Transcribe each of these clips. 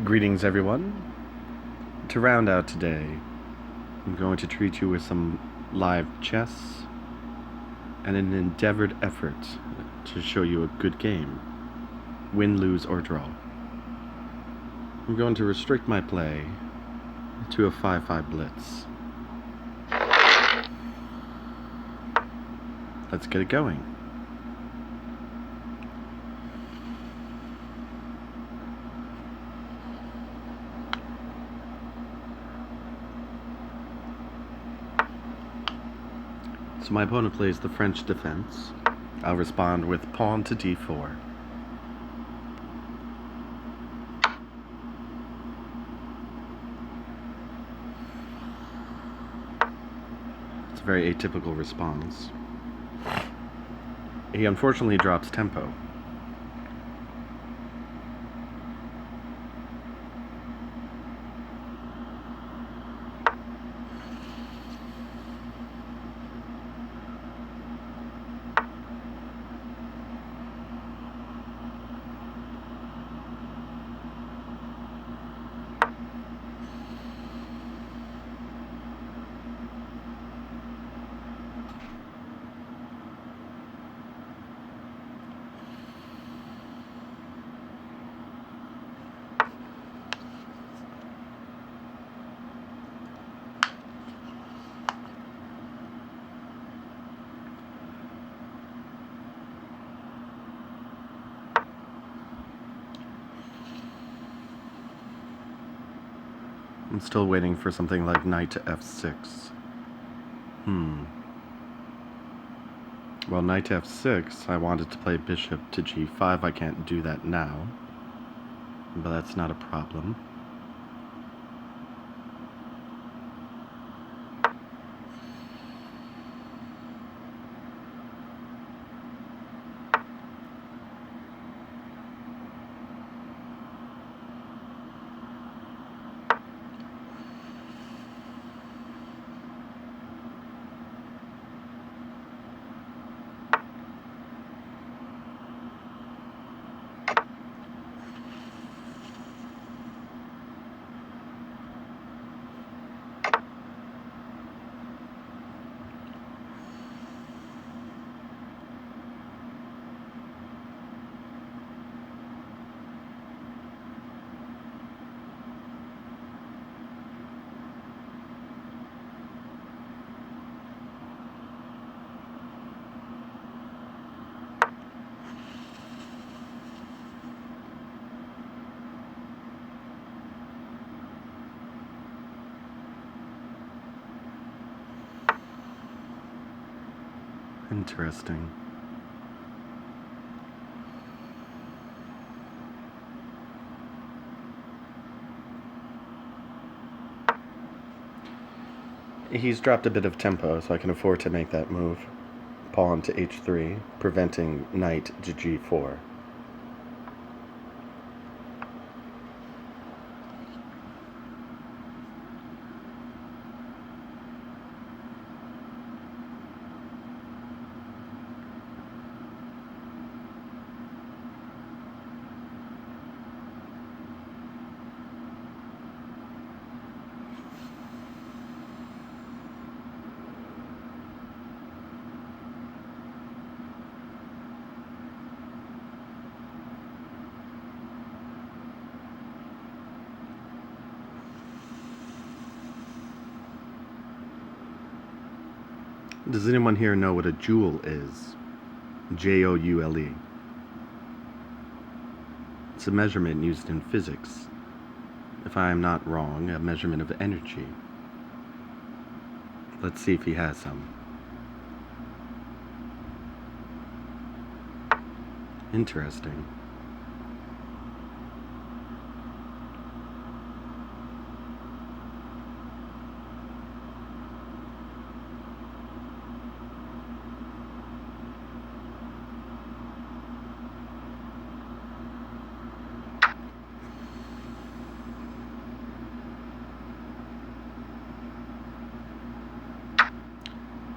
Greetings, everyone. To round out today, I'm going to treat you with some live chess and an endeavored effort to show you a good game, win, lose, or draw. I'm going to restrict my play to a 5-5 blitz. Let's get it going. So my opponent plays the French defense. I'll respond with pawn to d4. It's a very atypical response. He unfortunately drops tempo. I'm still waiting for something like knight to f6. Well, knight to f6, I wanted to play bishop to g5. I can't do that now, but that's not a problem. Interesting. He's dropped a bit of tempo, so I can afford to make that move. Pawn to h3, preventing knight to g4. Does anyone here know what a joule is? Joule. It's a measurement used in physics. If I am not wrong, a measurement of energy. Let's see if he has some. Interesting.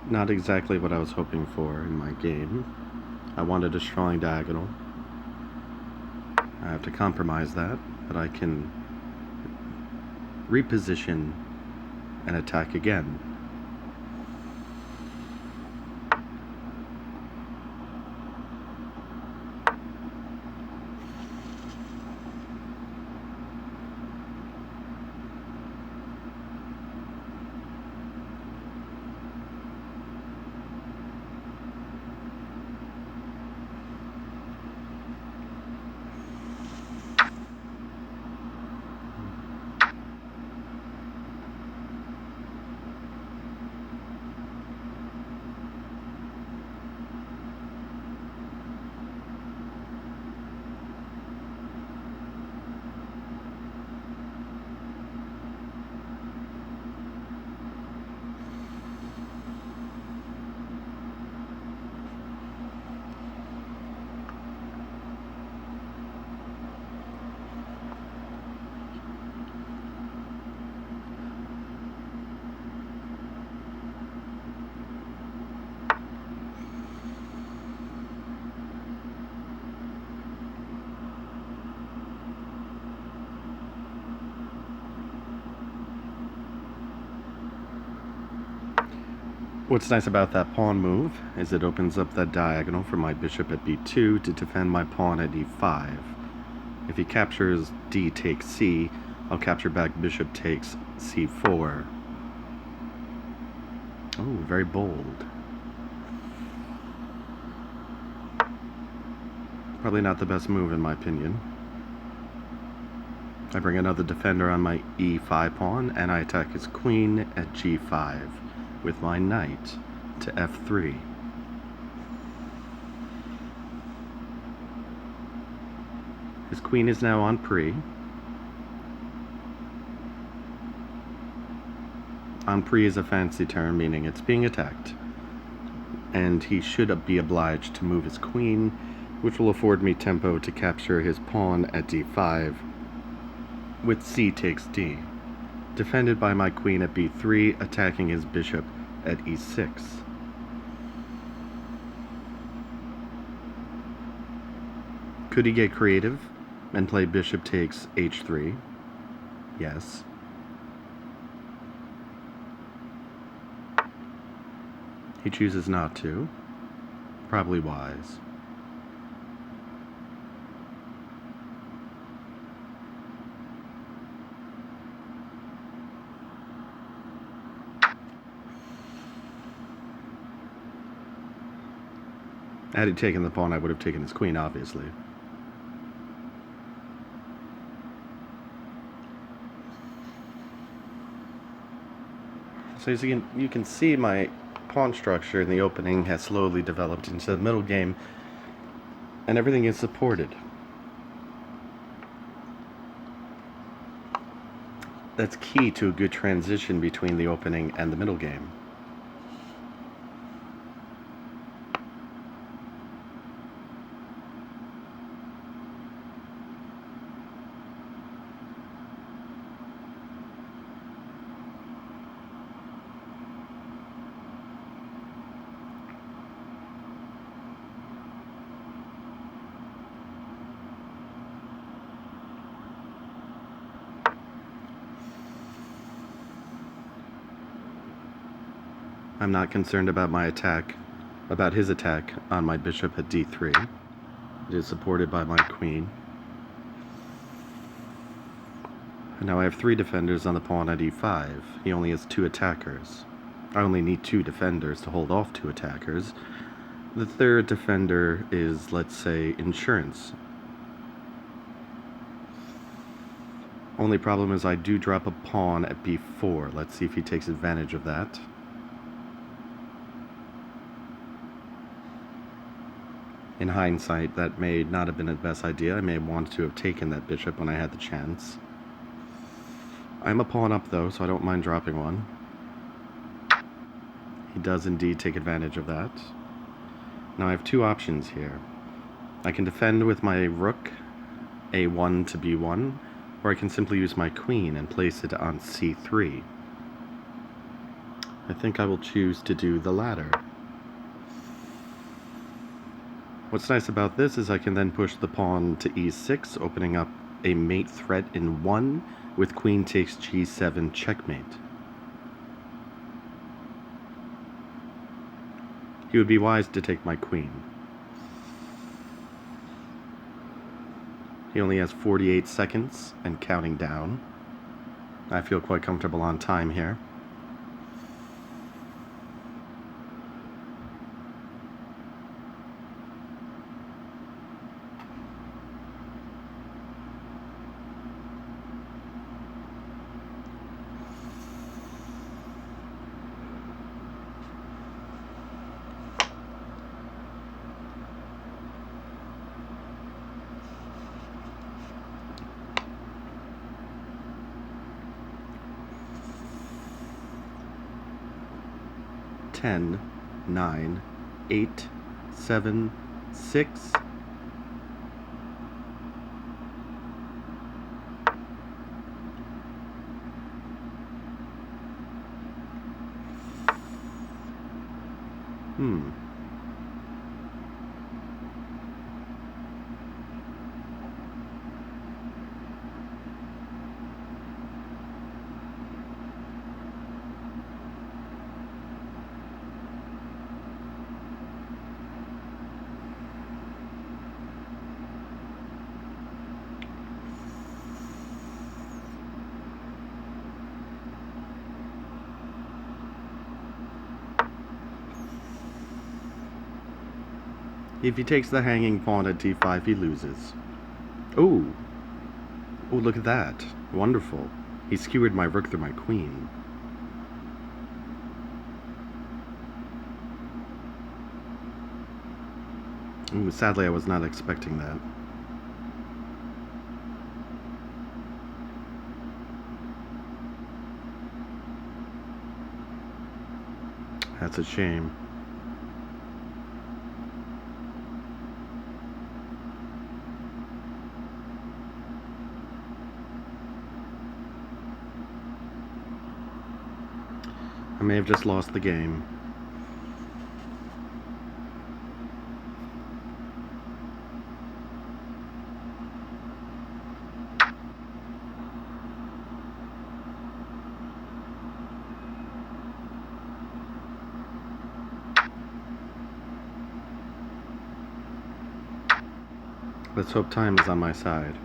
Not exactly what I was hoping for in my game. I wanted a strong diagonal, I have to compromise that, but I can reposition and attack again. What's nice about that pawn move is it opens up that diagonal for my bishop at b2 to defend my pawn at e5. If he captures d takes c, I'll capture back bishop takes c4. Oh, very bold. Probably not the best move in my opinion. I bring another defender on my e5 pawn, and I attack his queen at g5 with my knight to f3. His queen is now on pre. On pre is a fancy term meaning it's being attacked, and he should be obliged to move his queen, which will afford me tempo to capture his pawn at d5 with c takes d, defended by my queen at b3, attacking his bishop at e6. Could he get creative and play bishop takes h3? Yes. He chooses not to. Probably wise. Had he taken the pawn, I would have taken his queen, obviously. So as you can see, my pawn structure in the opening has slowly developed into the middle game, and everything is supported. That's key to a good transition between the opening and the middle game. I'm not concerned about his attack on my bishop at d3. It is supported by my queen. And now I have 3 defenders on the pawn at e5. He only has 2 attackers. I only need 2 defenders to hold off 2 attackers. The third defender is, let's say, insurance. Only problem is I do drop a pawn at b4. Let's see if he takes advantage of that. In hindsight, that may not have been the best idea. I may have wanted to have taken that bishop when I had the chance. I'm a pawn up though, so I don't mind dropping one. He does indeed take advantage of that. Now I have 2 options here. I can defend with my rook, a1 to b1, or I can simply use my queen and place it on c3. I think I will choose to do the latter. What's nice about this is I can then push the pawn to e6, opening up a mate threat in 1 with queen takes g7 checkmate. He would be wise to take my queen. He only has 48 seconds and counting down. I feel quite comfortable on time here. Ten, 9, 8, 7, 6. If he takes the hanging pawn at d5, he loses. Oh! Oh, look at that. Wonderful. He skewered my rook through my queen. Ooh, sadly, I was not expecting that. That's a shame. I may have just lost the game. Let's hope time is on my side.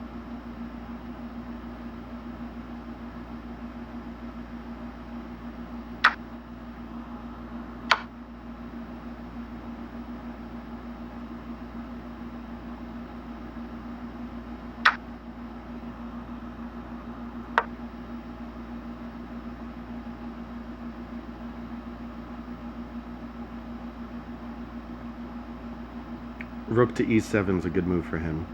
Rook to e7 is a good move for him.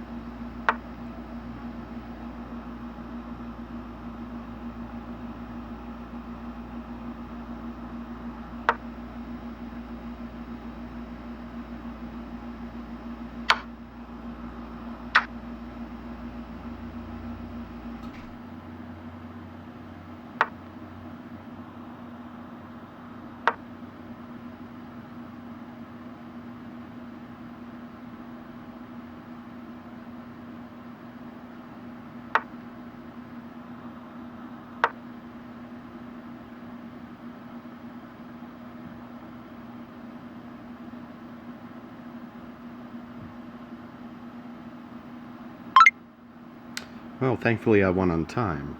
Well, thankfully I won on time.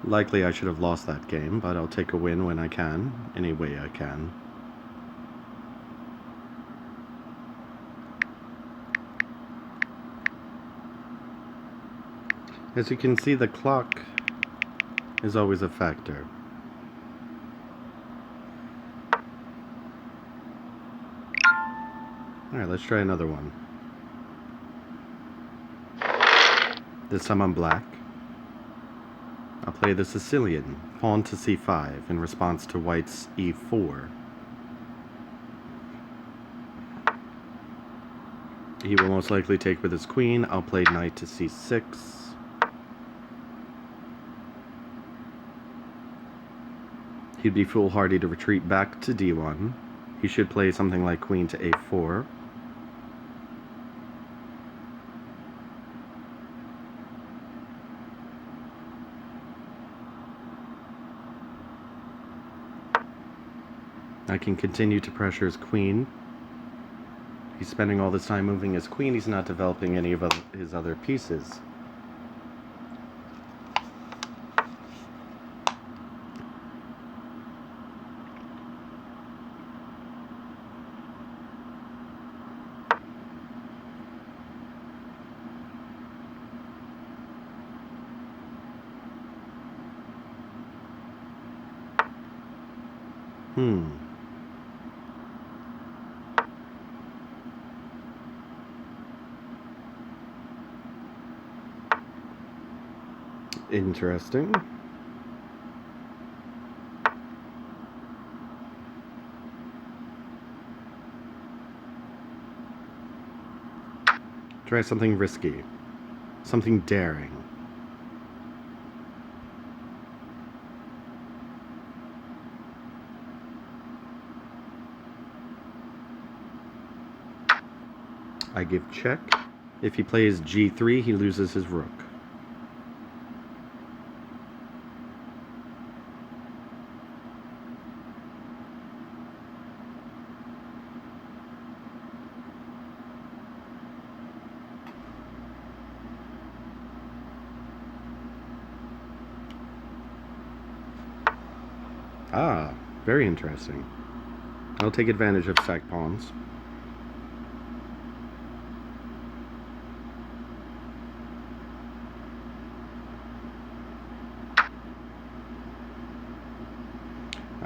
Likely I should have lost that game, but I'll take a win when I can, any way I can. As you can see, the clock is always a factor. Alright, let's try another one. This time I'm black. I'll play the Sicilian, pawn to c5 in response to white's e4. He will most likely take with his queen. I'll play knight to c6. He'd be foolhardy to retreat back to d1. He should play something like queen to a4. I can continue to pressure his queen. He's spending all this time moving his queen. He's not developing any of his other pieces. Interesting. Try something risky. Something daring. I give check. If he plays g3, he loses his rook. Ah, very interesting. I'll take advantage of stacked pawns.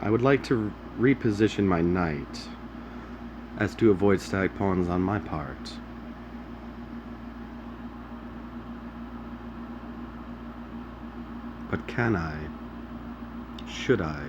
I would like to reposition my knight as to avoid stacked pawns on my part. But can I? Should I?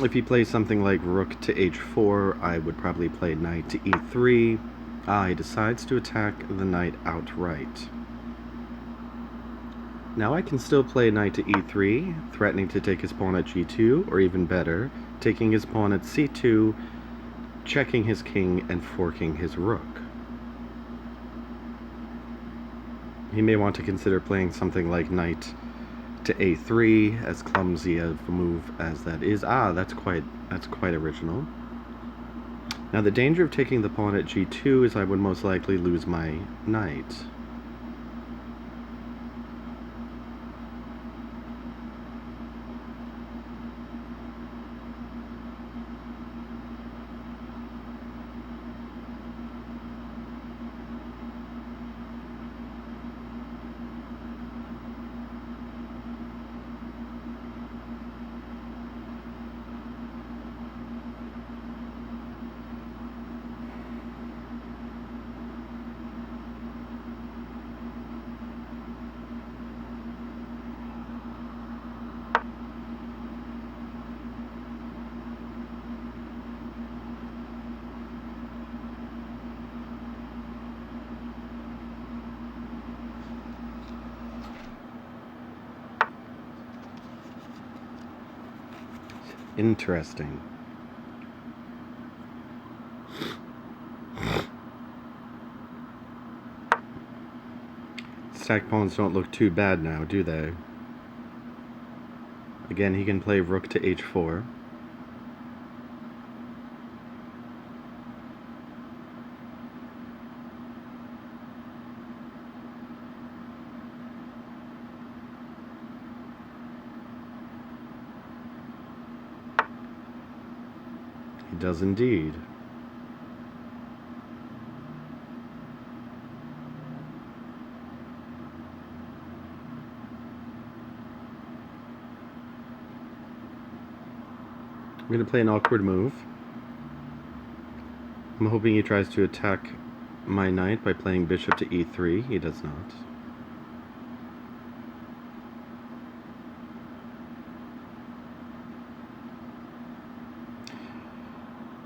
If he plays something like rook to h4, I would probably play knight to e3. He decides to attack the knight outright. Now I can still play knight to e3, threatening to take his pawn at g2, or even better, taking his pawn at c2, checking his king, and forking his rook. He may want to consider playing something like knight to a3, as clumsy of a move as that is. That's quite original. Now the danger of taking the pawn at g2 is I would most likely lose my knight. Interesting. Stacked pawns don't look too bad now, do they? Again, he can play rook to h4. He does indeed. I'm going to play an awkward move. I'm hoping he tries to attack my knight by playing bishop to e3. He does not.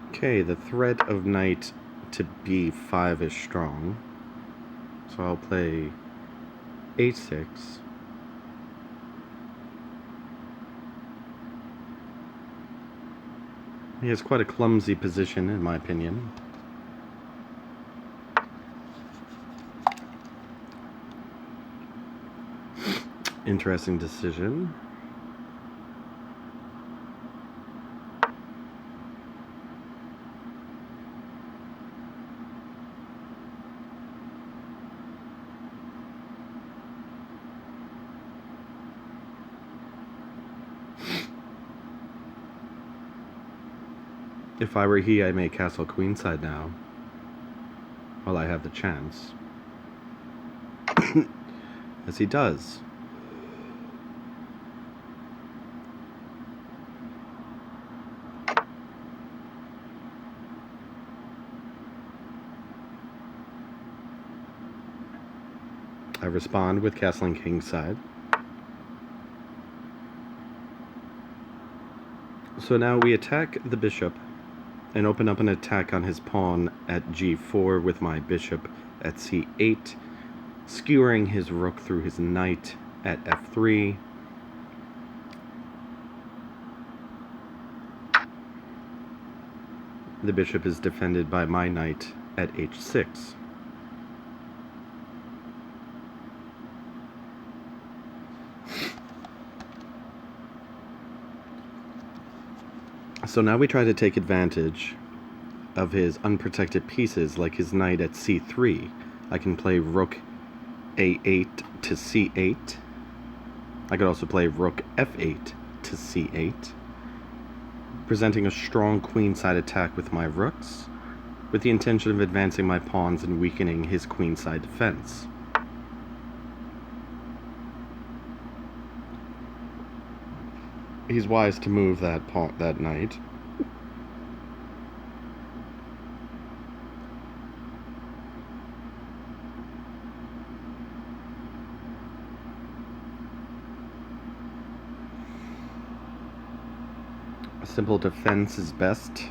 Okay, the threat of knight to b5 is strong. So I'll play a6. He has quite a clumsy position, in my opinion. Interesting decision. If I were he, I may castle queenside now, while I have the chance. As he does. I respond with castling kingside. So now we attack the bishop and open up an attack on his pawn at g4 with my bishop at c8, skewering his rook through his knight at f3. The bishop is defended by my knight at h6. So now we try to take advantage of his unprotected pieces, like his knight at c3. I can play rook a8 to c8. I could also play rook f8 to c8, presenting a strong queenside attack with my rooks, with the intention of advancing my pawns and weakening his queenside defense. He's wise to move that knight. A simple defense is best.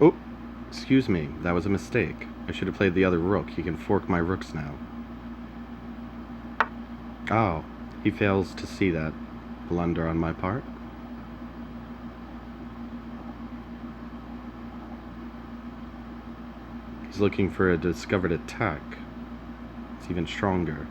Oh, excuse me, that was a mistake. I should have played the other rook. He can fork my rooks now. Oh, he fails to see that blunder on my part. He's looking for a discovered attack. It's even stronger.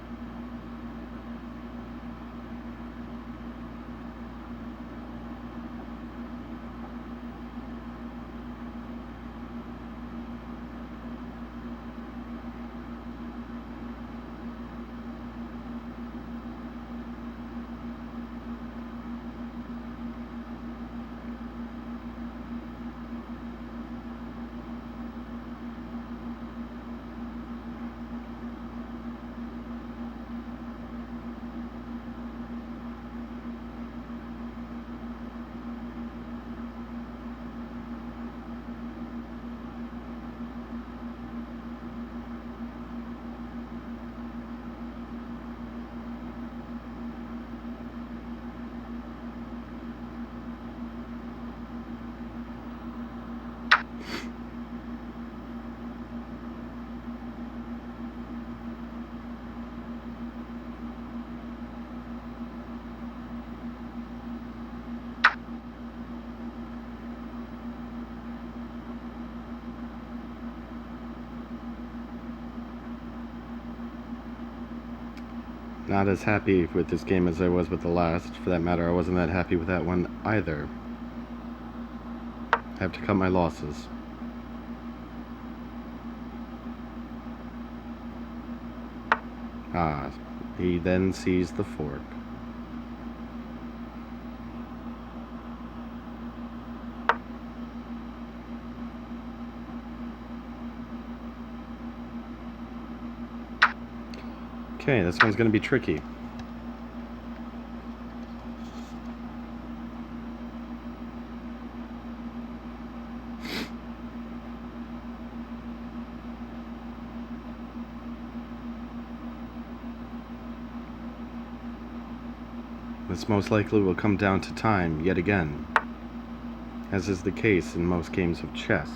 Not as happy with this game as I was with the last. For that matter, I wasn't that happy with that one either. I have to cut my losses. Ah, he then sees the fork. Okay, this one's going to be tricky. This most likely will come down to time yet again, as is the case in most games of chess.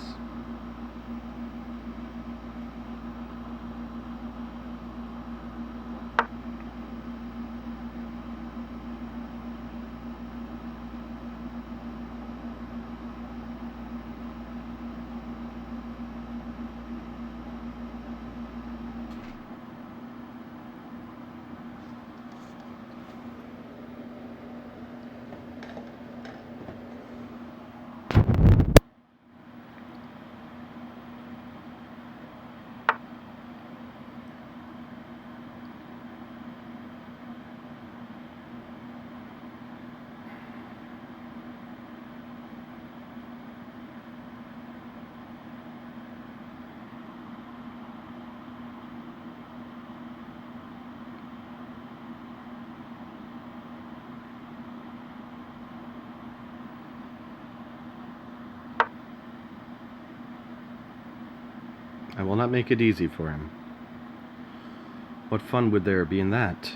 I will not make it easy for him. What fun would there be in that?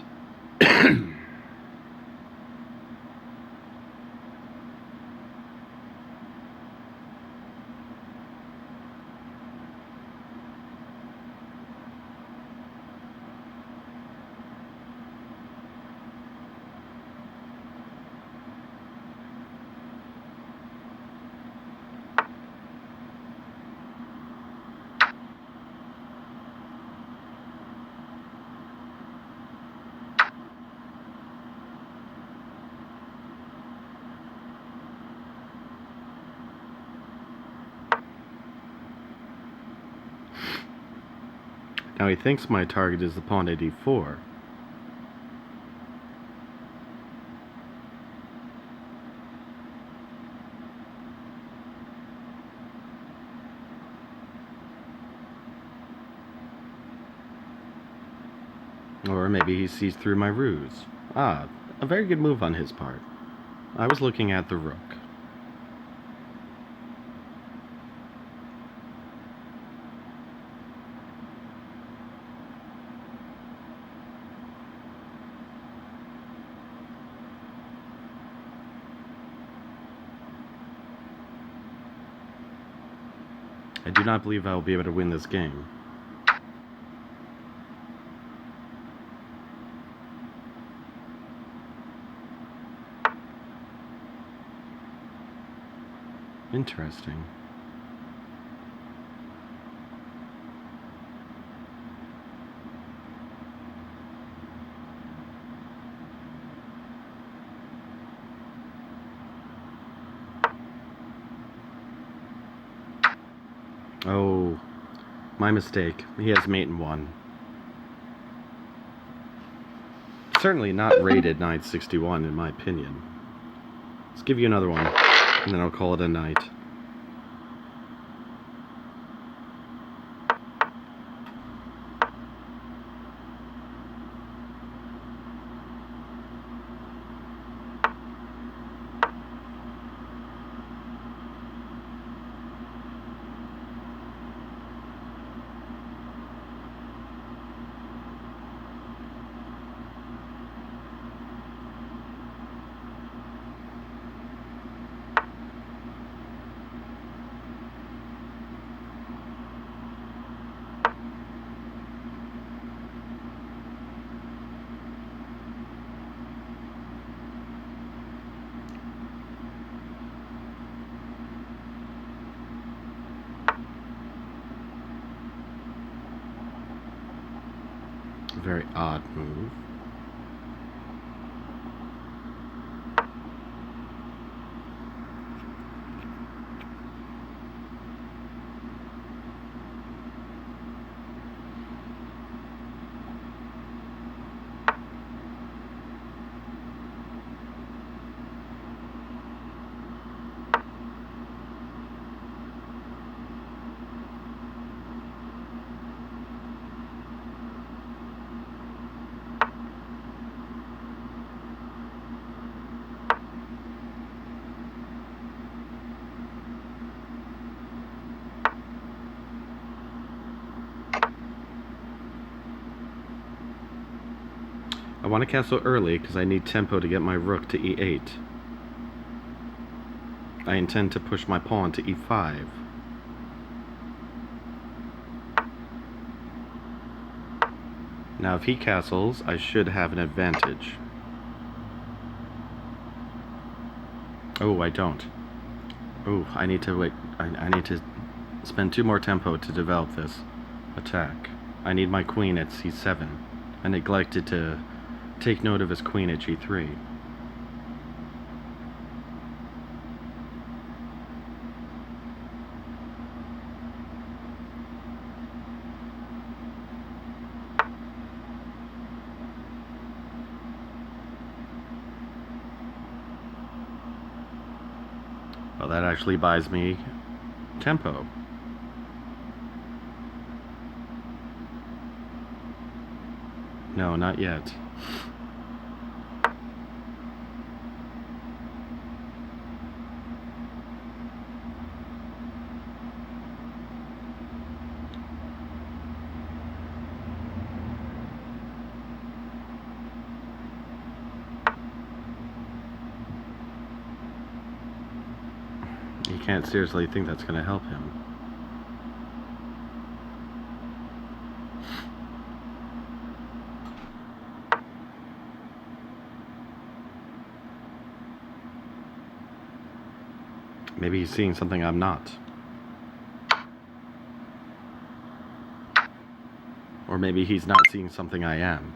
Now he thinks my target is the pawn at e4. Or maybe he sees through my ruse. Ah, a very good move on his part. I was looking at the rook. I do not believe I will be able to win this game. Interesting. Oh, my mistake. He has mate in 1. Certainly not rated knight 61 in my opinion. Let's give you another one, and then I'll call it a night. A very odd move. want to castle early because I need tempo to get my rook to e8. I intend to push my pawn to e5. Now if he castles, I should have an advantage. Oh, I don't. Oh, I need to wait. I need to spend 2 more tempo to develop this attack. I need my queen at c7. I neglected to take note of his queen at g3. Well, that actually buys me tempo. No, not yet. You can't seriously think that's going to help him. Maybe he's seeing something I'm not. Or maybe he's not seeing something I am.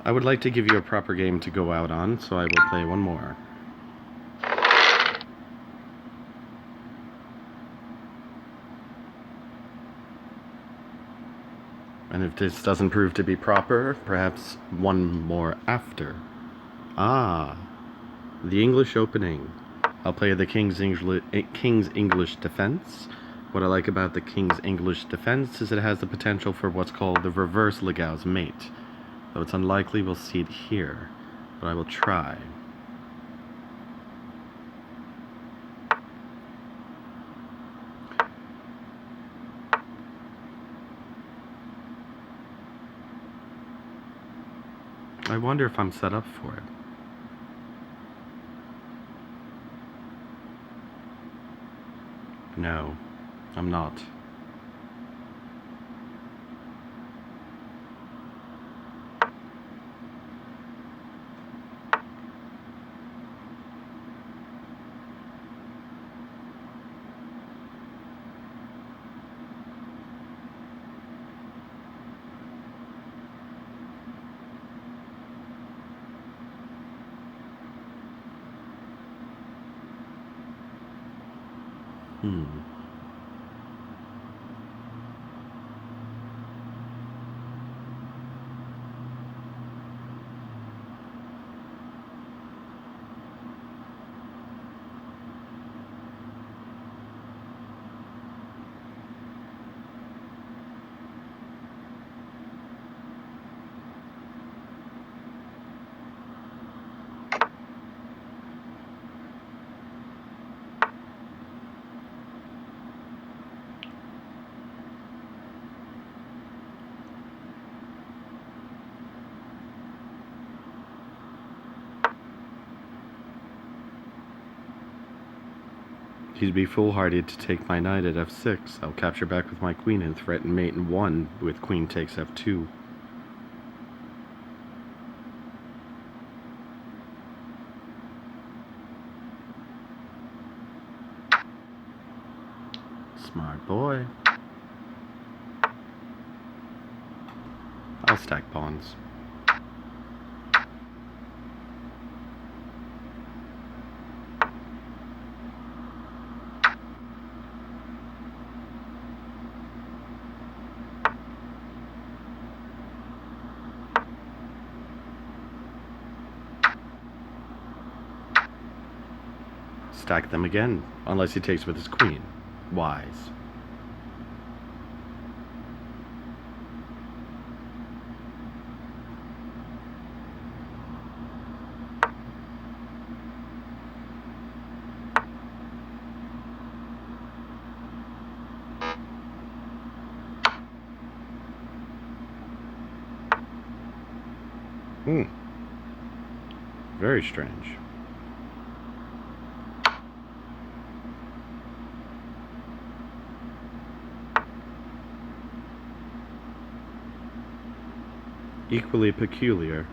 I would like to give you a proper game to go out on, so I will play one more. And if this doesn't prove to be proper, perhaps one more after. Ah, the English opening. I'll play the King's English defense. What I like about the King's English defense is it has the potential for what's called the reverse Legau's mate. Though it's unlikely we'll see it here, but I will try. I wonder if I'm set up for it. No, I'm not. He'd be foolhardy to take my knight at f6. I'll capture back with my queen and threaten mate in 1 with queen takes f2. Smart boy. I'll stack pawns. Stack them again, unless he takes with his queen. Wise. Very strange. Equally peculiar.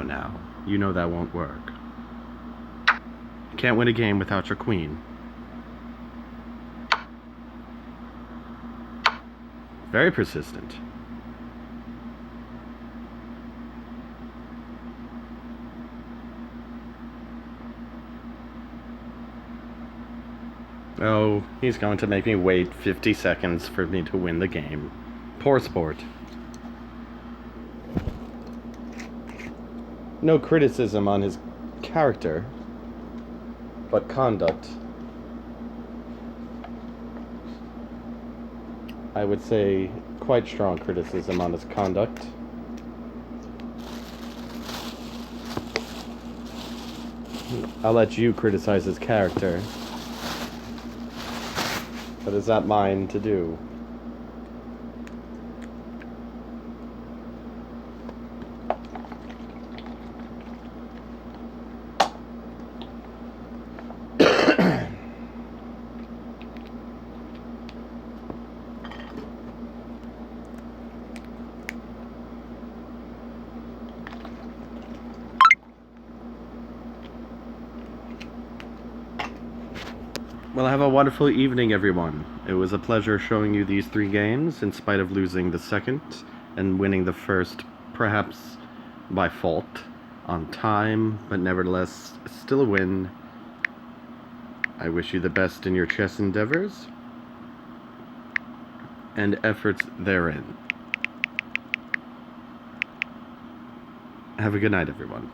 Now, you know that won't work. You can't win a game without your queen. Very persistent. Oh, he's going to make me wait 50 seconds for me to win the game. Poor sport. No criticism on his character, but conduct. I would say quite strong criticism on his conduct. I'll let you criticize his character. But is that mine to do? Well, have a wonderful evening, everyone. It was a pleasure showing you these 3 games, in spite of losing the second and winning the first, perhaps by fault, on time, but nevertheless, still a win. I wish you the best in your chess endeavors and efforts therein. Have a good night, everyone.